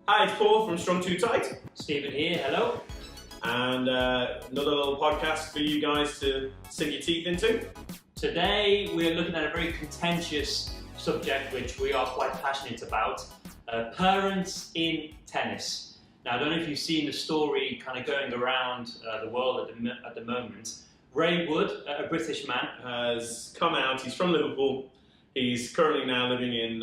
Hi, it's Paul from S2T. Stephen here, hello. And another little podcast for you guys to sink your teeth into. Today we're looking at a very contentious subject which we are quite passionate about. Parents in tennis. Now I don't know if you've seen the story kind of going around the world at the moment. Ray Wood, a British man, has come out. He's from Liverpool. He's currently now living in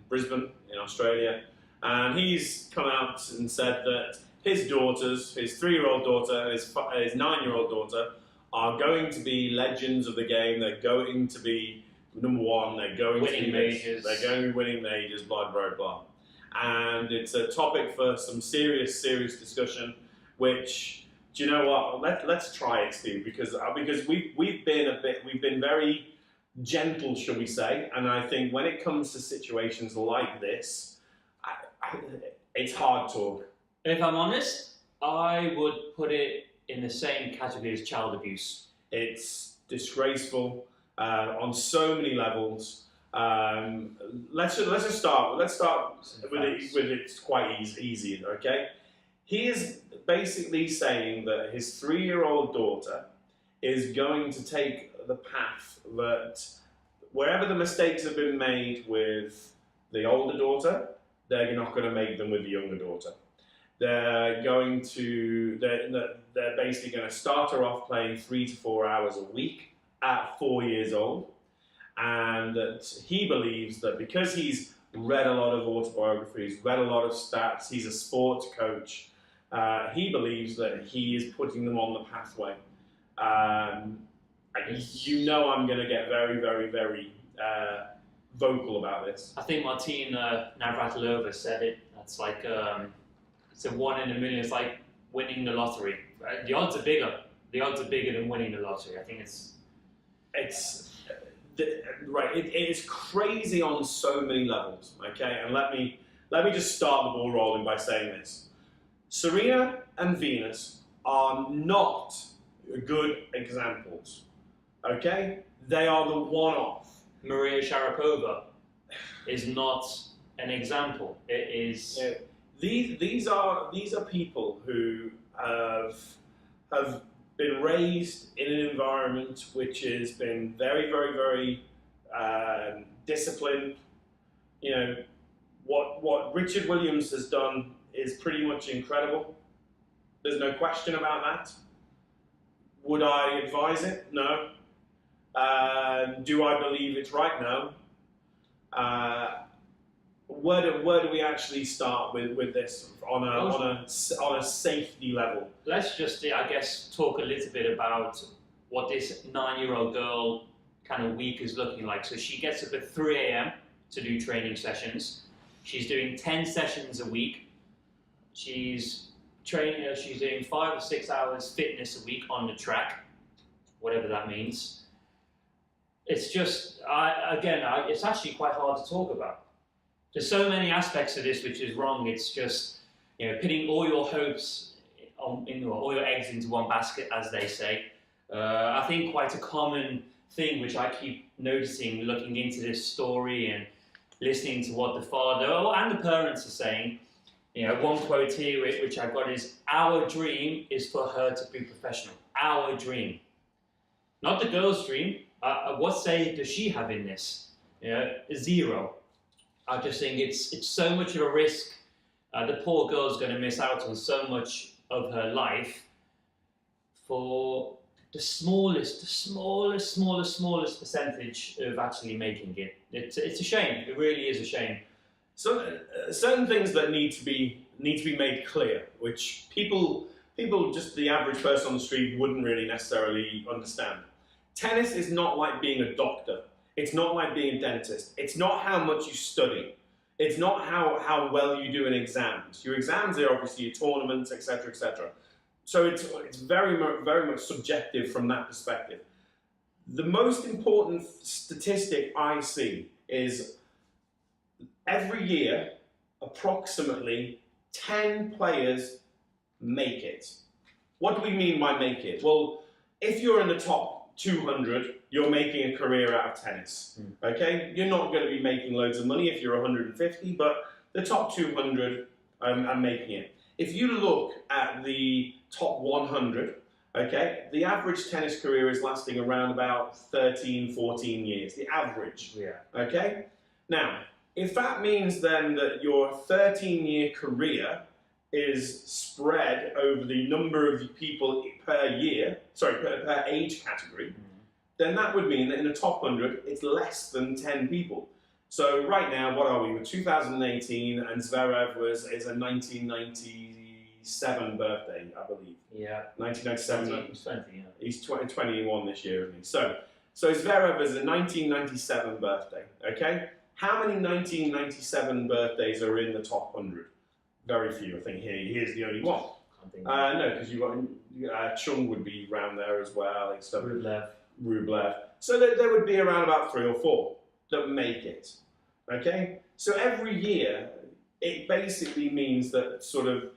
Brisbane, in Australia. And he's come out and said that his daughters, his 3-year-old daughter, his 9-year-old daughter, are going to be legends of the game. They're going to be number one. They're going winning to be majors. They're going to be winning majors. Blah blah blah. And it's a topic for some serious discussion. Which, do you know what? Let's try it, Steve, because we've been very gentle, shall we say? And I think when it comes to situations like this, it's hard talk. If I'm honest, I would put it in the same category as child abuse. It's disgraceful on so many levels. Let's just start. Let's start with it's quite easy. Okay, he is basically saying that his 3-year-old daughter is going to take the path that wherever the mistakes have been made with the older daughter, they're not going to make them with the younger daughter. They're basically going to start her off playing 3 to 4 hours a week at 4 years old, and that he believes that because he's read a lot of autobiographies, read a lot of stats, he's a sports coach, he believes that he is putting them on the pathway. You know I'm going to get very vocal about this. I think Martina Navratilova said it. That's like it's a 1 in a million. It's like winning the lottery. Right? The odds are bigger. The odds are bigger than winning the lottery. I think it's right. It is crazy on so many levels. Okay, and let me just start the ball rolling by saying this: Serena and Venus are not good examples. Okay, they are the one-off. Maria Sharapova is not an example. It is. Yeah. These are people who have been raised in an environment which has been very disciplined. You know, what Richard Williams has done is pretty much incredible. There's no question about that. Would I advise it? No. Do I believe it's right? No. Where do we actually start with this on a safety level? Let's just, I guess, talk a little bit about what this 9-year-old girl kind of week is looking like. So she gets up at 3 a.m. to do training sessions. She's doing 10 sessions a week. She's training. She's doing 5 or 6 hours fitness a week on the track, whatever that means. It's just, it's actually quite hard to talk about. There's so many aspects of this which is wrong. It's just, putting all your hopes all your eggs into one basket, as they say. I think quite a common thing which I keep noticing, looking into this story and listening to what the father and the parents are saying. One quote here which I've got is, "Our dream is for her to be professional. Our dream, not the girl's dream." What say does she have in this? Zero. I just think it's so much of a risk. The poor girl's going to miss out on so much of her life for the smallest percentage of actually making it. It's a shame. It really is a shame. So certain things that need to be made clear, which people, just the average person on the street, wouldn't really necessarily understand. Tennis is not like being a doctor. It's not like being a dentist. It's not how much you study. It's not how well you do in exams. Your exams are obviously your tournaments, etc., etc. So it's very much subjective from that perspective. The most important statistic I see is every year, approximately 10 players make it. What do we mean by make it? Well, if you're in the top 200, you're making a career out of tennis. Okay? You're not going to be making loads of money if you're 150, but the top 200 and making it. If you look at the top 100, okay, the average tennis career is lasting around about 13, 14 years, the average. Yeah. Okay? Now, if that means then that your 13-year career is spread over the number of people per year, sorry, per age category, then that would mean that in the top 100, it's less than 10 people. So right now, what are we? We're 2018, and Zverev is a 1997 birthday, I believe. Yeah. 1997. He's 20, yeah. He's 21 this year, isn't he? So Zverev is a 1997 birthday, okay? How many 1997 birthdays are in the top 100? Very few, I think. Here's the only one. No, because you've got Chung would be around there as well. Except Rublev. So there would be around about 3 or 4 that make it. Okay? So every year, it basically means that sort of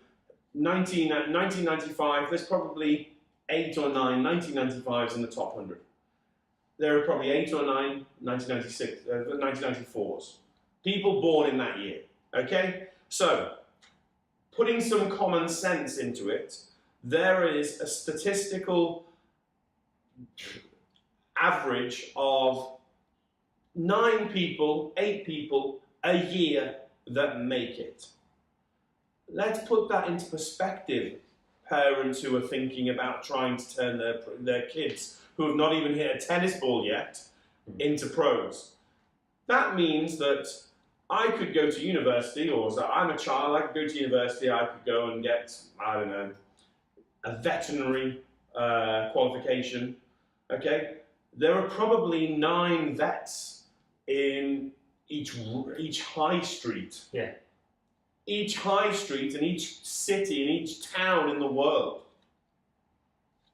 1995, there's probably 8 or 9 1995s in the top 100. There are probably 8 or 9 1994s. People born in that year. Okay? So, putting some common sense into it, there is a statistical average of 9 people, 8 people a year that make it. Let's put that into perspective. Parents who are thinking about trying to turn their kids, who have not even hit a tennis ball yet, into pros. That means that I could go to university, or so I'm a child, I could go to university, I could go and get, I don't know, a veterinary qualification, okay? There are probably 9 vets in each high street. Yeah. Each high street in each city, in each town in the world.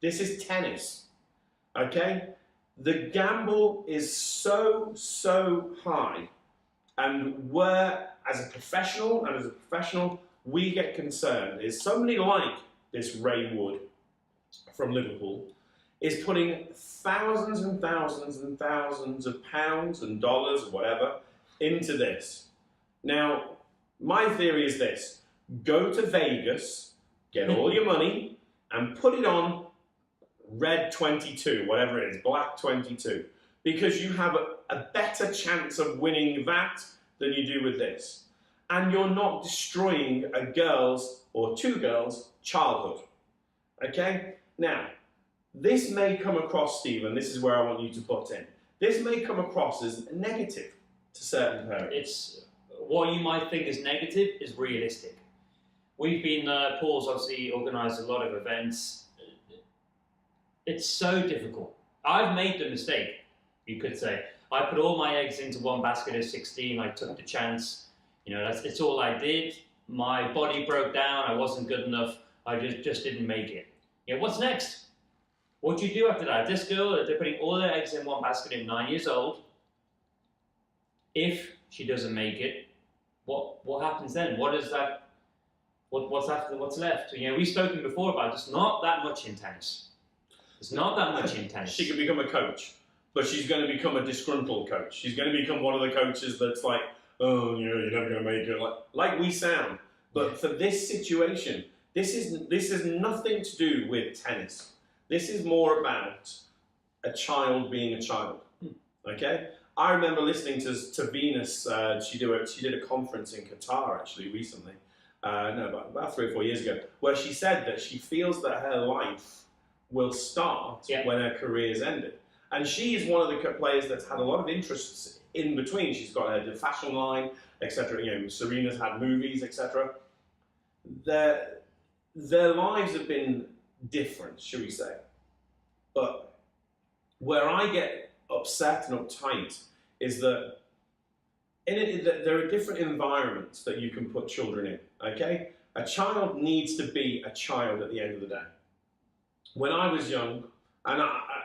This is tennis, okay? The gamble is so high, and where, as a professional, we get concerned is somebody like this Ray Wood from Liverpool is putting thousands and thousands and thousands of pounds and dollars, whatever, into this. Now, my theory is this: go to Vegas, get all your money, and put it on red 22, whatever it is, black 22, because you have a better chance of winning that than you do with this. And you're not destroying a girl's or 2 girls' childhood. Okay? Now, this may come across, Stephen, this is where I want you to put in, this may come across as negative to certain parents. What you might think is negative is realistic. We've been, Paul's obviously organised a lot of events. It's so difficult. I've made the mistake, you could say. I put all my eggs into one basket at 16. I took the chance. You know, it's all I did. My body broke down. I wasn't good enough. I just didn't make it. Yeah, what's next? What do you do after that? This girl, they're putting all their eggs in one basket at 9 years old. If she doesn't make it, what happens then? What is that? What's after? What's left? You know, we've spoken before about there's not that much in tennis. There's not that much in tennis. She could become a coach, but she's going to become a disgruntled coach. She's going to become one of the coaches that's like, oh, you know, you're never going to make it. Like we sound. But for this situation, this is nothing to do with tennis. This is more about a child being a child. Okay? I remember listening to Venus. She did a conference in Qatar actually recently. About 3 or 4 years ago, where she said that she feels that her life will start when her career's ended. And she is one of the players that's had a lot of interests in between. She's got her fashion line, etc. You know, Serena's had movies, etc. Their lives have been different, should we say? But where I get upset and uptight is that there are different environments that you can put children in. Okay, a child needs to be a child at the end of the day. When I was young, and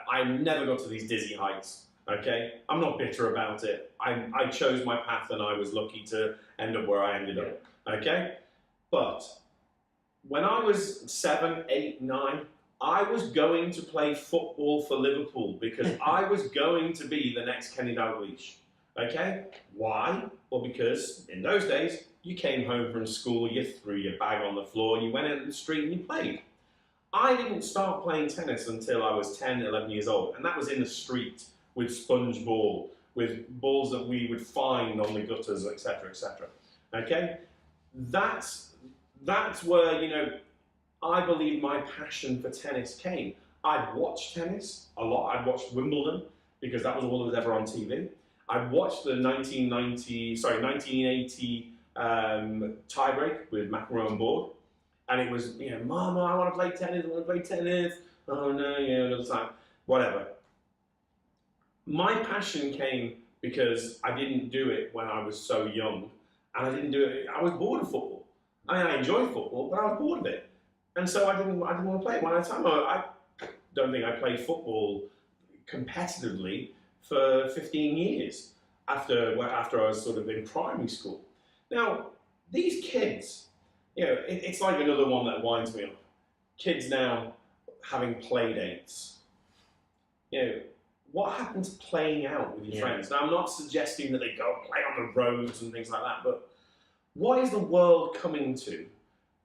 I never got to these dizzy heights, okay? I'm not bitter about it. I chose my path and I was lucky to end up where I ended up, okay? But when I was 7, 8, 9, I was going to play football for Liverpool because I was going to be the next Kenny Dalglish, Okay? Why? Well, because in those days, you came home from school, you threw your bag on the floor, and you went out in the street and you played. I didn't start playing tennis until I was 10, 11 years old, and that was in the street with sponge ball, with balls that we would find on the gutters, etc., etc. Okay? That's where, you know, I believe my passion for tennis came. I'd watched tennis a lot. I'd watched Wimbledon because that was all that was ever on TV. I'd watched the 1980 tiebreak with McEnroe on board, and it was, you know, Mama, I want to play tennis. I want to play tennis. Oh no, yeah, another time, whatever. My passion came because I didn't do it when I was so young, and I didn't do it. I was bored of football. I mean, I enjoyed football, but I was bored of it, and so I didn't want to play it. By the time I don't think I played football competitively for 15 years after I was sort of in primary school. Now, these kids, you know, it's like another one that winds me up. Kids now having play dates. You know, what happens playing out with your friends? Now, I'm not suggesting that they go play on the roads and things like that, but what is the world coming to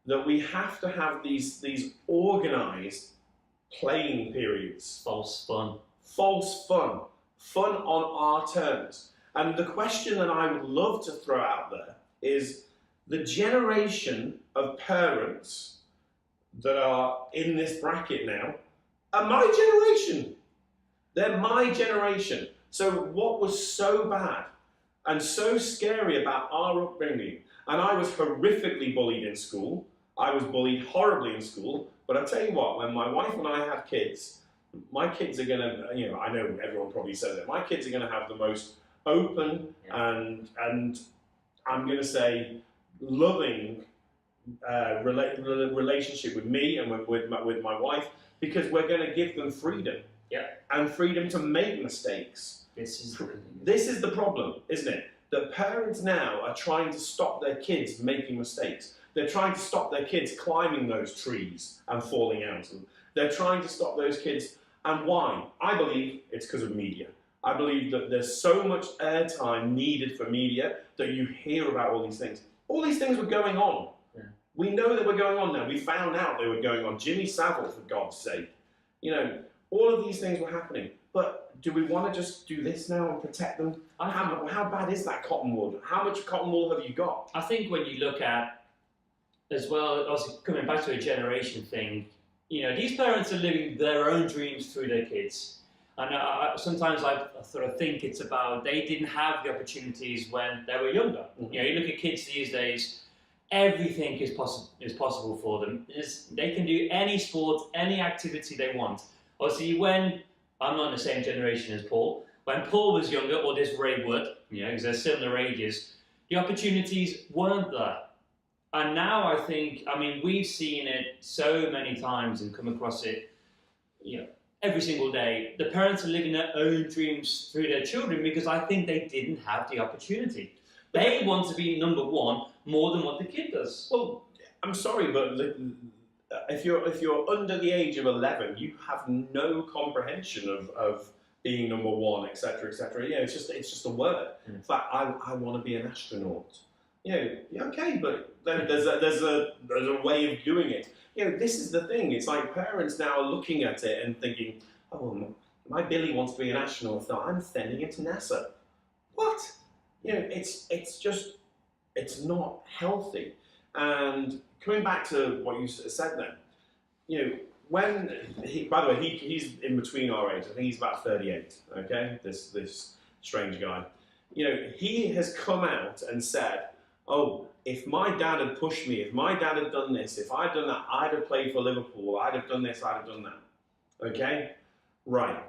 that we have to have these organised playing periods? False fun. False fun. Fun on our terms. And the question that I would love to throw out there is the generation of parents that are in this bracket now are my generation. They're my generation. So what was so bad and so scary about our upbringing, and I was horrifically bullied in school. I was bullied horribly in school. But I tell you what, when my wife and I have kids, my kids are going to, you know, I know everyone probably says it, my kids are going to have the most open and I'm going to say loving relationship with me and with my wife, because we're going to give them freedom. Yeah. And freedom to make mistakes. This is the problem, isn't it? That parents now are trying to stop their kids making mistakes. They're trying to stop their kids climbing those trees and falling out of them. They're trying to stop those kids. And why? I believe it's because of media. I believe that there's so much airtime needed for media that you hear about all these things. All these things were going on. Yeah. We know they were going on now. We found out they were going on. Jimmy Savile, for God's sake. You know, all of these things were happening. But do we want to just do this now and protect them? How bad is that cotton wool? How much cotton wool have you got? I think when you look at, as well, also coming back to a generation thing, you know, these parents are living their own dreams through their kids. And sometimes I sort of think it's about they didn't have the opportunities when they were younger. Mm-hmm. You know, you look at kids these days, everything is possible for them. They can do any sport, any activity they want. Obviously, when, I'm not in the same generation as Paul, when Paul was younger, or this Ray Wood, you know, because they're similar ages, the opportunities weren't there. And now I think, I mean, we've seen it so many times and come across it, you know, every single day. The parents are living their own dreams through their children because I think they didn't have the opportunity. They want to be number one more than what the kid does. Well, I'm sorry, but if you're under the age of 11, you have no comprehension of being number one, etc., etc. Yeah, it's just a word. Mm. In fact, I want to be an astronaut. You know, okay, but then there's a way of doing it. You know, this is the thing. It's like parents now are looking at it and thinking, oh, my Billy wants to be an astronaut, so I'm sending him to NASA. What? You know, it's not healthy. And coming back to what you said then, you know, when by the way, he's in between our age. I think he's about 38. Okay, this strange guy. You know, he has come out and said, oh, if my dad had pushed me, if my dad had done this, if I'd done that, I'd have played for Liverpool, I'd have done this, I'd have done that. Okay? Right.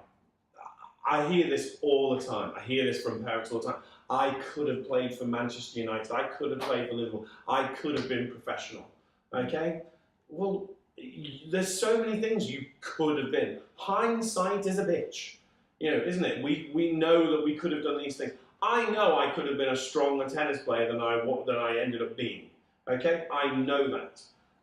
I hear this all the time. I hear this from parents all the time. I could have played for Manchester United. I could have played for Liverpool. I could have been professional. Okay? Well, there's so many things you could have been. Hindsight is a bitch. You know, isn't it? We know that we could have done these things. I know I could have been a stronger tennis player than I ended up being. Okay? I know that.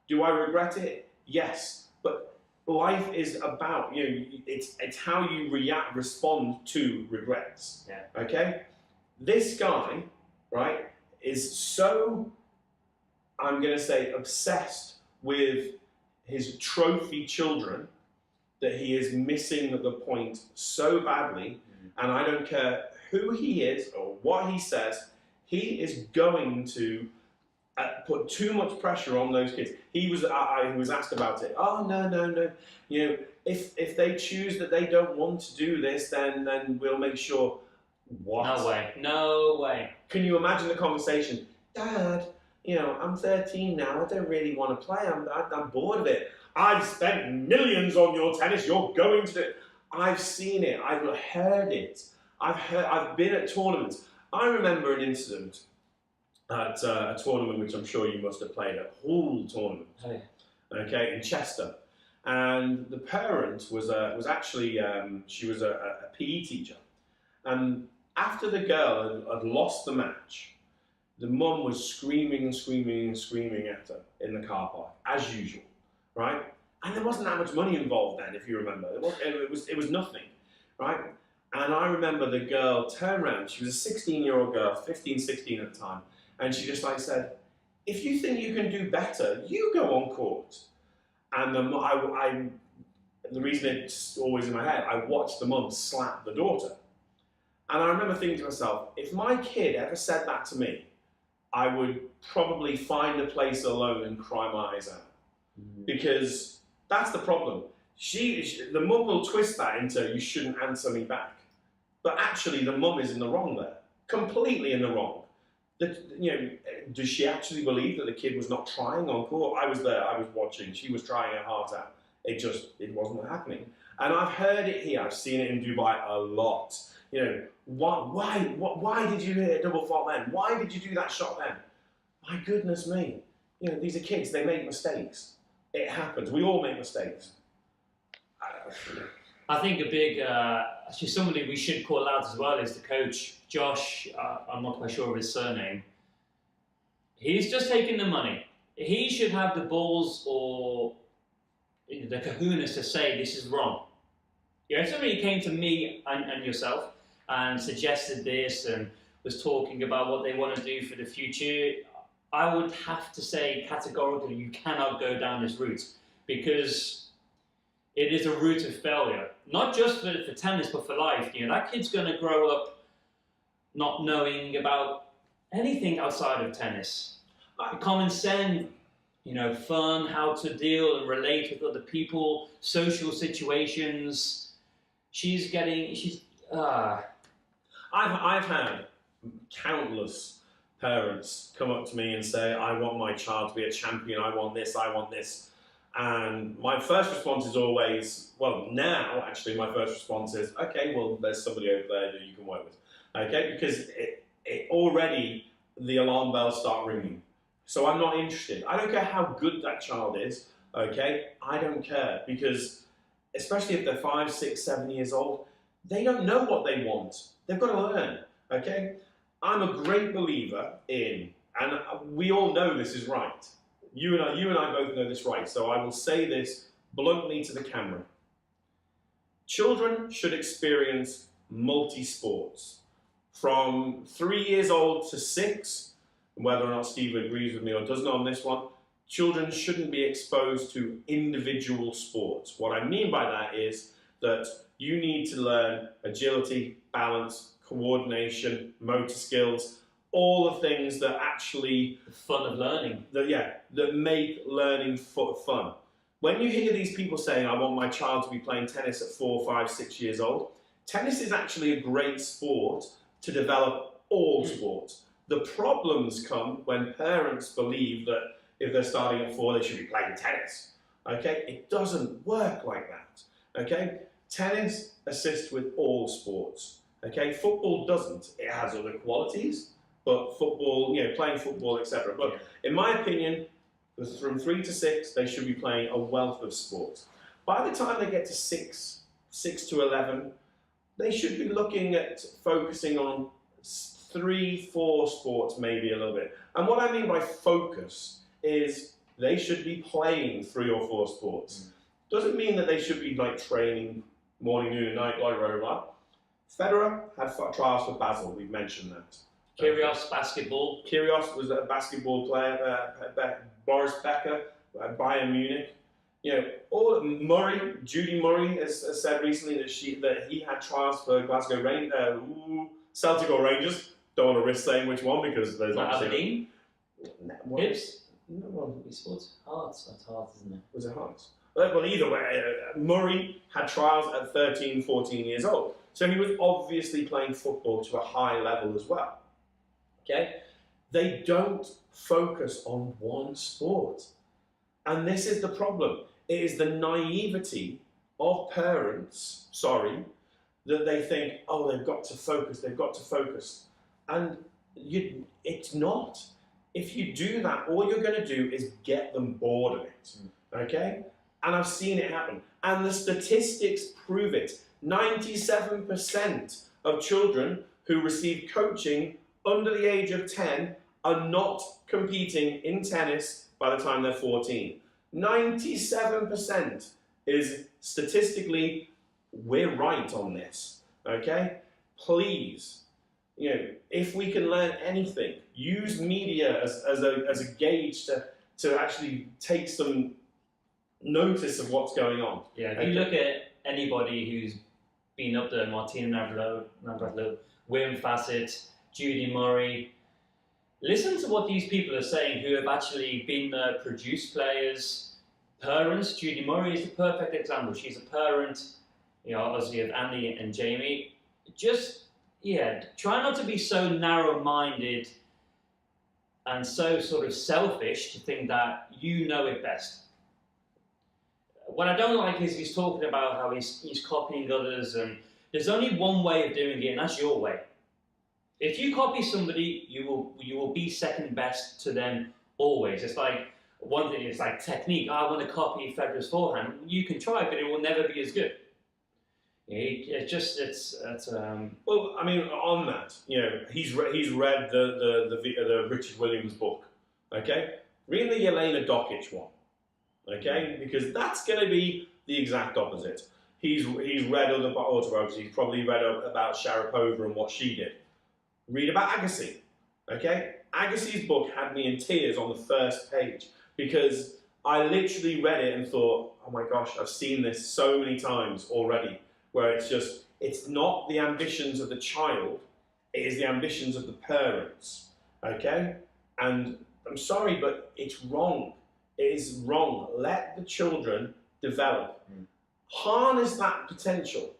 Do I regret it? Yes. But life is about, you know, it's how you respond to regrets. Yeah. Okay? This guy, right, is so, I'm going to say, obsessed with his trophy children that he is missing the point so badly. And I don't care who he is or what he says, he is going to put too much pressure on those kids. He was asked about it. Oh, no. You know, if they choose that they don't want to do this, then we'll make sure. What? No way. Can you imagine the conversation? Dad, you know, I'm 13 now. I don't really want to play. I'm bored of it. I've spent millions on your tennis. You're going to do it. I've seen it. I've heard it. I've been at tournaments. I remember an incident at a tournament which I'm sure you must have played, a Hall tournament. Oh, yeah. Okay, in Chester. And the parent was actually she was a PE teacher. And after the girl had lost the match, the mum was screaming and screaming and screaming at her in the car park, as usual, right? And there wasn't that much money involved then, if you remember. It was nothing, right? And I remember the girl turned around. She was a 16-year-old girl, 15, 16 at the time, and she just like said, "If you think you can do better, you go on court." And the reason it's always in my head, I watched the mum slap the daughter. And I remember thinking to myself, if my kid ever said that to me, I would probably find a place alone and cry my eyes out. Because that's the problem. The mum will twist that into, you shouldn't answer me back. But actually, the mum is in the wrong there. Completely in the wrong. Does she actually believe that the kid was not trying on court? I was there, I was watching. She was trying her heart out. It wasn't happening. And I've heard it here. I've seen it in Dubai a lot. You know, why did you hit a double fault then? Why did you do that shot then? My goodness me. You know, these are kids, they make mistakes. It happens. We all make mistakes. I think a big, actually somebody we should call out as well is the coach, Josh, I'm not quite sure of his surname. He's just taking the money. He should have the balls or the kahunas to say this is wrong. You know, if somebody came to me and yourself and suggested this and was talking about what they want to do for the future, I would have to say categorically you cannot go down this route because it is a route of failure. Not just for tennis, but for life. You know, that kid's going to grow up not knowing about anything outside of tennis. Common sense, you know, fun, how to deal and relate with other people, social situations. I've had countless parents come up to me and say, I want my child to be a champion, I want this. And my first response is always, well, now actually my first response is, okay, well, there's somebody over there that you can work with. Okay, because it already, the alarm bells start ringing. So I'm not interested. I don't care how good that child is, okay? I don't care because, especially if they're 5, 6, 7 years old, they don't know what they want. They've got to learn, okay? I'm a great believer in, and we all know this is right. You and I both know this right, so I will say this bluntly to the camera. Children should experience multi-sports. From 3 years old to 6, whether or not Steve agrees with me or doesn't on this one, children shouldn't be exposed to individual sports. What I mean by that is that you need to learn agility, balance, coordination, motor skills, all the things that actually... The fun of learning. That make learning fun. When you hear these people saying, I want my child to be playing tennis at 4, 5, 6 years old, tennis is actually a great sport to develop all sports. The problems come when parents believe that if they're starting at 4, they should be playing tennis. Okay? It doesn't work like that. Okay? Tennis assists with all sports. Okay? Football doesn't. It has other qualities, but football, you know, playing football, etc. But in my opinion, from 3 to 6, they should be playing a wealth of sports. By the time they get to 6 to 11, they should be looking at focusing on 3, 4 sports, maybe a little bit. And what I mean by focus is they should be playing 3 or 4 sports. Doesn't mean that they should be like training morning, noon, and night, blah, blah, blah. Federer had trials for Basel. We've mentioned that. Kyrgios basketball. Kyrgios was a basketball player. Boris Becker, Bayern Munich. You know, all Murray, Judy Murray has said recently that he had trials for Glasgow Celtic or Rangers. Don't want to risk saying which one because there's Aberdeen. Hips. No, Sports. Hearts. That's Hearts, isn't it? was it Hearts? Well, either way, Murray had trials at 13, 14 years old. So he was obviously playing football to a high level as well. Okay? They don't focus on one sport. And this is the problem. It is the naivety of parents, that they think, oh, they've got to focus. And it's not. If you do that, all you're going to do is get them bored of it. Okay? And I've seen it happen. And the statistics prove it. 97% of children who receive coaching under the age of 10 are not competing in tennis by the time they're 14. 97% is statistically, we're right on this. Okay? Please, if we can learn anything, use media as a gauge to actually take some notice of what's going on. Yeah, if you look at anybody who's been up there, Martina Navratilova, Wim Fassett, Judy Murray, listen to what these people are saying who have actually been produced players, parents. Judy Murray is the perfect example. She's a parent, obviously of Andy and Jamie. Just, try not to be so narrow-minded and so sort of selfish to think that you know it best. What I don't like is he's talking about how he's copying others, and there's only one way of doing it, and that's your way. If you copy somebody, you will be second best to them always. It's like one thing. It's like technique. I want to copy Federer's forehand. You can try, but it will never be as good. Well, I mean, on that, he's read the Richard Williams book. Okay, read the Jelena Dokic one. Okay, because that's going to be the exact opposite. He's read other autobiographies. He's probably read about Sharapova and what she did. Read about Agassi. Okay, Agassi's book had me in tears on the first page because I literally read it and thought, oh my gosh, I've seen this so many times already. Where it's not the ambitions of the child, it is the ambitions of the parents. Okay, and I'm sorry, but it's wrong. It is wrong. Let the children develop. Harness that potential,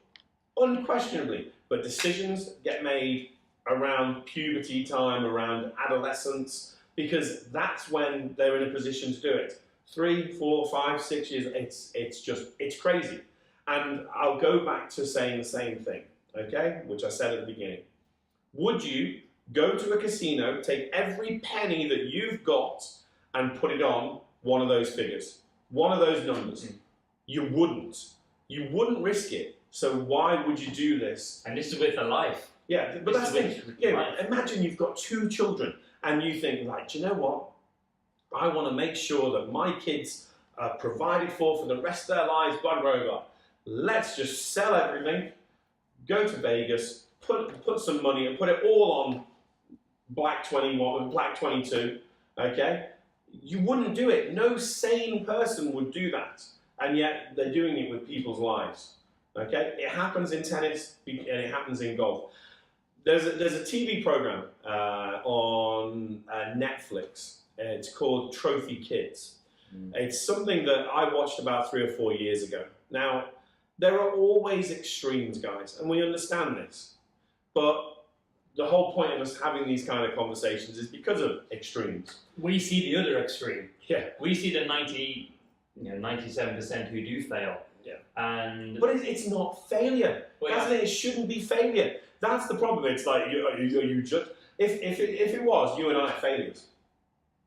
unquestionably. But decisions get made around puberty time, around adolescence, because that's when they're in a position to do it. 3, 4, 5, 6 years, it's crazy. And I'll go back to saying the same thing, okay, which I said at the beginning. Would you go to a casino, take every penny that you've got and put it on one of those figures, one of those numbers? You wouldn't. You wouldn't risk it. So why would you do this? And this is with a life. Yeah, but that's the thing. Imagine you've got 2 children and you think, right, do you know what? I want to make sure that my kids are provided for the rest of their lives, blah, blah, blah. Let's just sell everything, go to Vegas, put some money and put it all on Black 21 and Black 22, okay? You wouldn't do it. No sane person would do that. And yet they're doing it with people's lives, okay? It happens in tennis and it happens in golf. There's a TV program on Netflix. It's called Trophy Kids. It's something that I watched about 3 or 4 years ago. Now, there are always extremes, guys, and we understand this. But the whole point of us having these kind of conversations is because of extremes. We see the other extreme. Yeah. We see the 97% who do fail. Yeah. But it's not failure. It shouldn't be failure. That's the problem. It's like you just if it was, you and I are failures.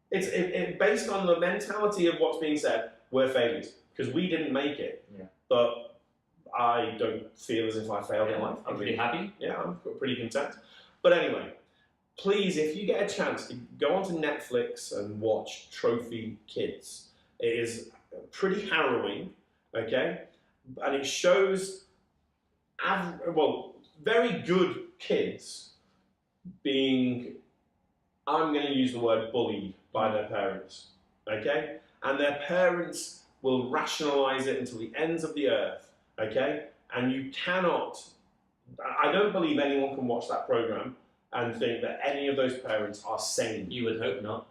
It's based on the mentality of what's being said. We're failures because we didn't make it. Yeah. But I don't feel as if I failed in life. I'm pretty happy. Yeah, I'm pretty content. But anyway, please, if you get a chance to go onto Netflix and watch Trophy Kids, it is pretty harrowing, okay? And it shows, very good kids being, I'm going to use the word bullied by their parents, okay? And their parents will rationalize it until the ends of the earth, okay? And you cannot, I don't believe anyone can watch that program and think that any of those parents are sane. You would hope not.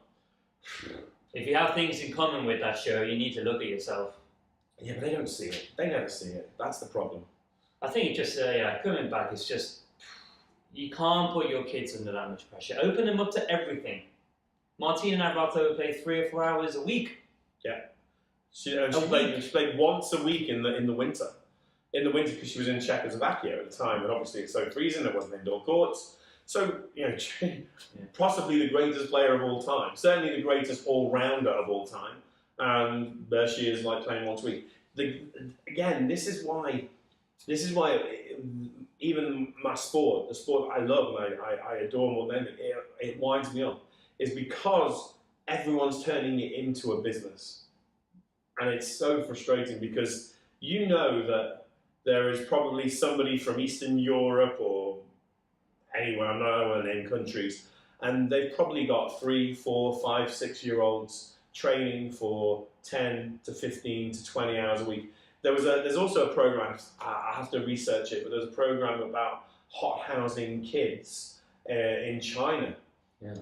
If you have things in common with that show, you need to look at yourself. Yeah, but they don't see it. They never see it. That's the problem. I think it just, coming back, it's just, you can't put your kids under that much pressure. Open them up to everything. Martina Navratilova played 3 or 4 hours a week. Yeah. She played once a week in the winter. In the winter, because she was in Czechoslovakia at the time, and obviously it's so freezing, there wasn't indoor courts. So, possibly the greatest player of all time, certainly the greatest all-rounder of all time, and there she is, like, playing once a week. Again, this is why even my sport, the sport I love and I adore more than anything, it winds me up, is because everyone's turning it into a business. And it's so frustrating because you know that there is probably somebody from Eastern Europe or anywhere, I'm not going to name countries, and they've probably got 3, 4, 5, 6-year-olds training for 10 to 15 to 20 hours a week. There's also a program, I have to research it, but there's a program about hot housing kids in China,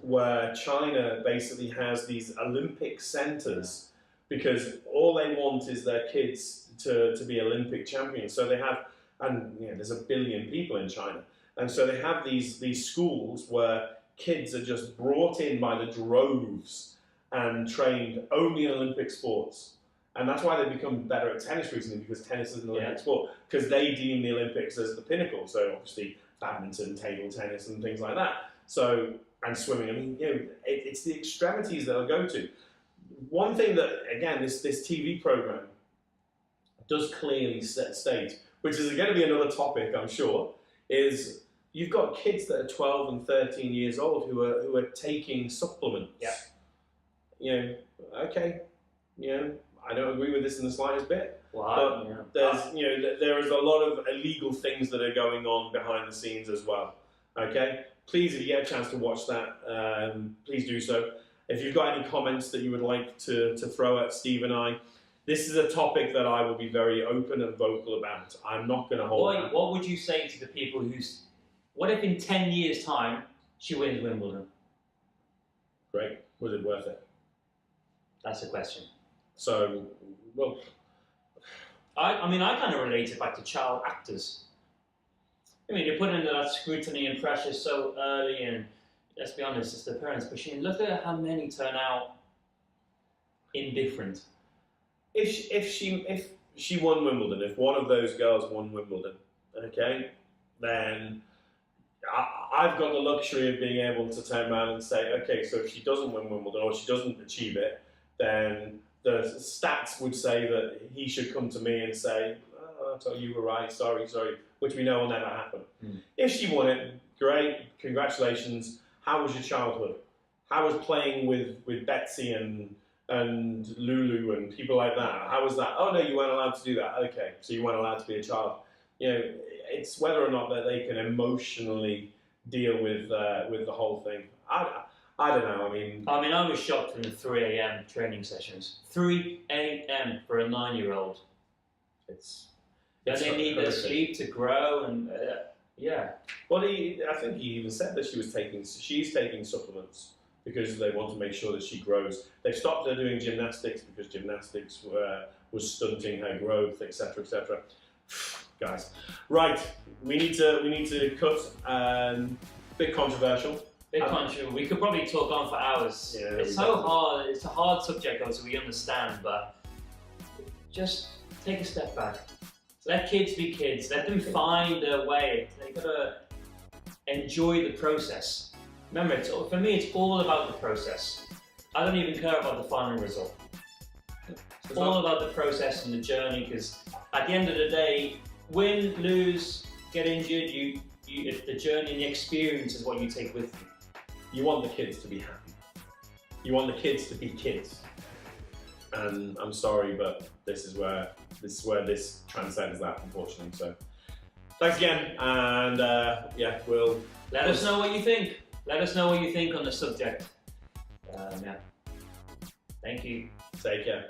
where China basically has these Olympic centers because all they want is their kids to be Olympic champions. So they have, and there's 1 billion people in China, and so they have these schools where kids are just brought in by the droves and trained only in Olympic sports. And that's why they've become better at tennis recently, because tennis is an Olympic sport, because they deem the Olympics as the pinnacle. So obviously badminton, table tennis, and things like that. So, and swimming. I mean, it's the extremities that they'll go to. One thing that, again, this TV program does clearly state, which is going to be another topic, I'm sure, is you've got kids that are 12 and 13 years old who are taking supplements. Yeah. Okay, I don't agree with this in the slightest bit. Wow. But there is a lot of illegal things that are going on behind the scenes as well. Okay, please, if you get a chance to watch that, please do so. If you've got any comments that you would like to throw at Steve and I, this is a topic that I will be very open and vocal about. I'm not going to hold back. What would you say to the people what if in 10 years' time she wins Wimbledon? Great. Was it worth it? That's the question. So, well, I kind of relate it back to child actors. I mean, you're put under that scrutiny and pressure so early, and let's be honest, it's the parents pushing. Look at how many turn out indifferent. If she won Wimbledon, if one of those girls won Wimbledon, okay, then I've got the luxury of being able to turn around and say, okay, so if she doesn't win Wimbledon or she doesn't achieve it, then the stats would say that he should come to me and say, oh, I thought you were right, sorry, which we know will never happen. If she won it, great, congratulations. How was your childhood? How was playing with Betsy and Lulu and people like that? How was that? Oh no, you weren't allowed to do that. Okay, so you weren't allowed to be a child. It's whether or not that they can emotionally deal with the whole thing. I don't know. I mean, I was shocked from the 3 a.m. training sessions. 3 a.m. for a 9-year-old. They need their sleep to grow, and Well, I think he even said that she's taking supplements because they want to make sure that she grows. They've stopped her doing gymnastics because gymnastics was stunting her growth, etc., etc. Guys, right? We need to cut. Bit controversial. We could probably talk on for hours. Yeah, it's so hard. It's a hard subject, though, so we understand. But just take a step back. Let kids be kids. Let them find their way. They gotta enjoy the process. Remember, for me, it's all about the process. I don't even care about the final result. It's all about the process and the journey. Because at the end of the day, win, lose, get injured, the journey and the experience is what you take with you. You want the kids to be happy. You want the kids to be kids. And I'm sorry, but this is where this transcends that, unfortunately. So Thanks again, and yeah, we'll Let us know what you think. Let us know what you think on the subject. Yeah. Thank you. take care.